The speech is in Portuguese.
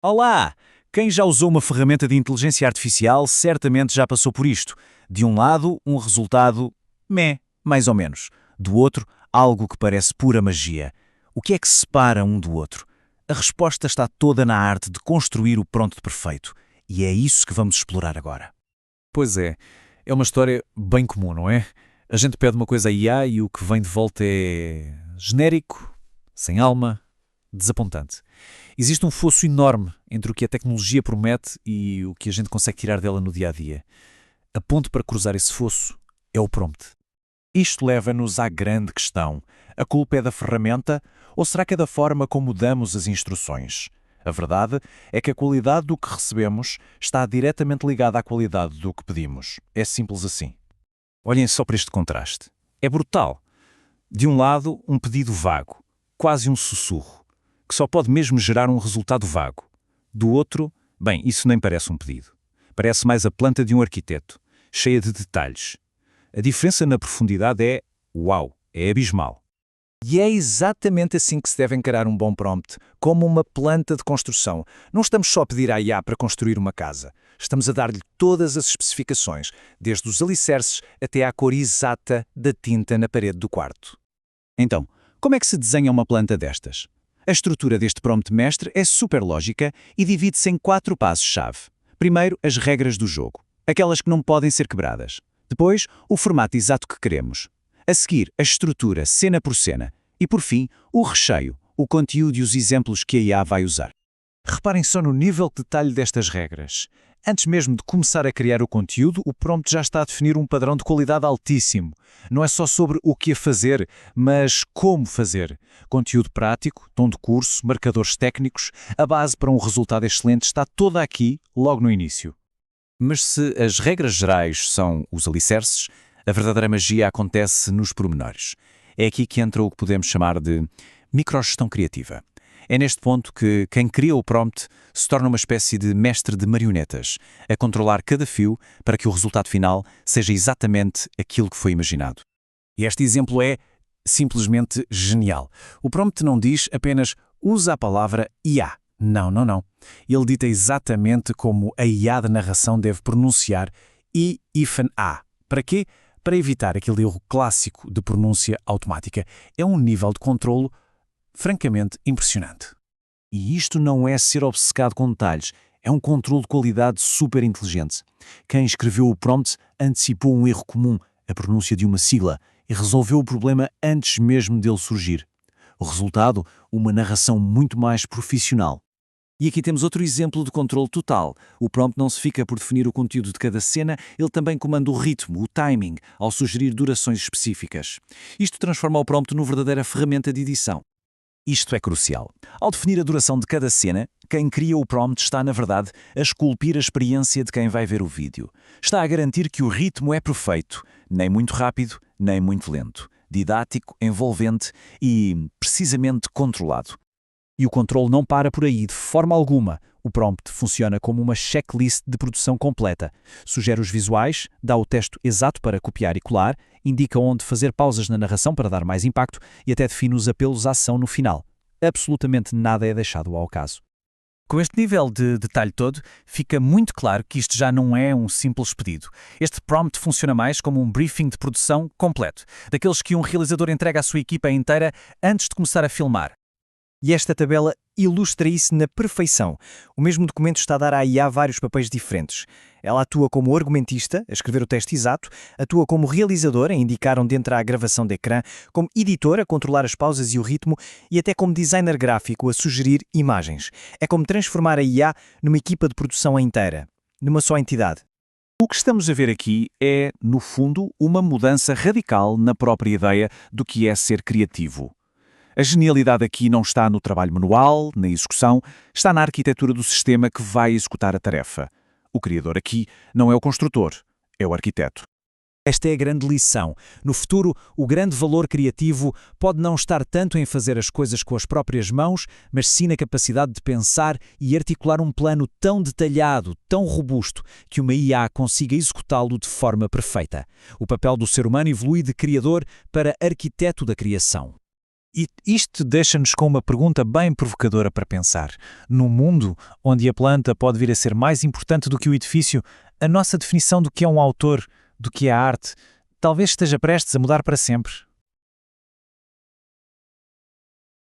Olá! Quem já usou uma ferramenta de inteligência artificial certamente já passou por isto. De um lado, um resultado mais ou menos. Do outro, algo que parece pura magia. O que é que separa um do outro? A resposta está toda na arte de construir o pronto perfeito. E é isso que vamos explorar agora. Pois é uma história bem comum, não é? A gente pede uma coisa à IA e o que vem de volta é genérico, sem alma, desapontante. Existe um fosso enorme entre o que a tecnologia promete e o que a gente consegue tirar dela no dia a dia. A ponte para cruzar esse fosso é o prompt. Isto leva-nos à grande questão. A culpa é da ferramenta ou será que é da forma como damos as instruções? A verdade é que a qualidade do que recebemos está diretamente ligada à qualidade do que pedimos. É simples assim. Olhem só para este contraste. É brutal. De um lado, um pedido vago, quase um sussurro, que só pode mesmo gerar um resultado vago. Do outro, bem, isso nem parece um pedido. Parece mais a planta de um arquiteto, cheia de detalhes. A diferença na profundidade é abismal. E é exatamente assim que se deve encarar um bom prompt, como uma planta de construção. Não estamos só a pedir à IA para construir uma casa. Estamos a dar-lhe todas as especificações, desde os alicerces até à cor exata da tinta na parede do quarto. Então, como é que se desenha uma planta destas? A estrutura deste prompt mestre é super lógica e divide-se em 4 passos-chave. Primeiro, as regras do jogo, aquelas que não podem ser quebradas. Depois, o formato exato que queremos. A seguir, a estrutura, cena por cena. E, por fim, o recheio, o conteúdo e os exemplos que a IA vai usar. Reparem só no nível de detalhe destas regras. Antes mesmo de começar a criar o conteúdo, o prompt já está a definir um padrão de qualidade altíssimo. Não é só sobre o que fazer, mas como fazer. Conteúdo prático, tom de curso, marcadores técnicos, a base para um resultado excelente está toda aqui, logo no início. Mas se as regras gerais são os alicerces, a verdadeira magia acontece nos pormenores. É aqui que entra o que podemos chamar de microgestão criativa. É neste ponto que quem cria o prompt se torna uma espécie de mestre de marionetas, a controlar cada fio para que o resultado final seja exatamente aquilo que foi imaginado. E este exemplo é simplesmente genial. O prompt não diz apenas usa a palavra IA. Não. Ele dita exatamente como a IA de narração deve pronunciar I-A. Para quê? Para evitar aquele erro clássico de pronúncia automática. É um nível de controlo francamente impressionante. E isto não é ser obcecado com detalhes, é um controle de qualidade super inteligente. Quem escreveu o prompt antecipou um erro comum, a pronúncia de uma sigla, e resolveu o problema antes mesmo dele surgir. O resultado, uma narração muito mais profissional. E aqui temos outro exemplo de controle total. O prompt não se fica por definir o conteúdo de cada cena, ele também comanda o ritmo, o timing, ao sugerir durações específicas. Isto transforma o prompt numa verdadeira ferramenta de edição. Isto é crucial. Ao definir a duração de cada cena, quem cria o prompt está, na verdade, a esculpir a experiência de quem vai ver o vídeo. Está a garantir que o ritmo é perfeito, nem muito rápido, nem muito lento, didático, envolvente e, precisamente, controlado. E o controle não para por aí, de forma alguma. O prompt funciona como uma checklist de produção completa. Sugere os visuais, dá o texto exato para copiar e colar, indica onde fazer pausas na narração para dar mais impacto e até define os apelos à ação no final. Absolutamente nada é deixado ao acaso. Com este nível de detalhe todo, fica muito claro que isto já não é um simples pedido. Este prompt funciona mais como um briefing de produção completo, daqueles que um realizador entrega à sua equipa inteira antes de começar a filmar. E esta tabela ilustra isso na perfeição. O mesmo documento está a dar à IA vários papéis diferentes. Ela atua como argumentista, a escrever o texto exato, atua como realizador, a indicar onde entra a gravação de ecrã, como editor, a controlar as pausas e o ritmo, e até como designer gráfico, a sugerir imagens. É como transformar a IA numa equipa de produção inteira, numa só entidade. O que estamos a ver aqui é, no fundo, uma mudança radical na própria ideia do que é ser criativo. A genialidade aqui não está no trabalho manual, na execução, está na arquitetura do sistema que vai executar a tarefa. O criador aqui não é o construtor, é o arquiteto. Esta é a grande lição. No futuro, o grande valor criativo pode não estar tanto em fazer as coisas com as próprias mãos, mas sim na capacidade de pensar e articular um plano tão detalhado, tão robusto, que uma IA consiga executá-lo de forma perfeita. O papel do ser humano evolui de criador para arquiteto da criação. E isto deixa-nos com uma pergunta bem provocadora para pensar. Num mundo onde a planta pode vir a ser mais importante do que o edifício, a nossa definição do que é um autor, do que é a arte, talvez esteja prestes a mudar para sempre.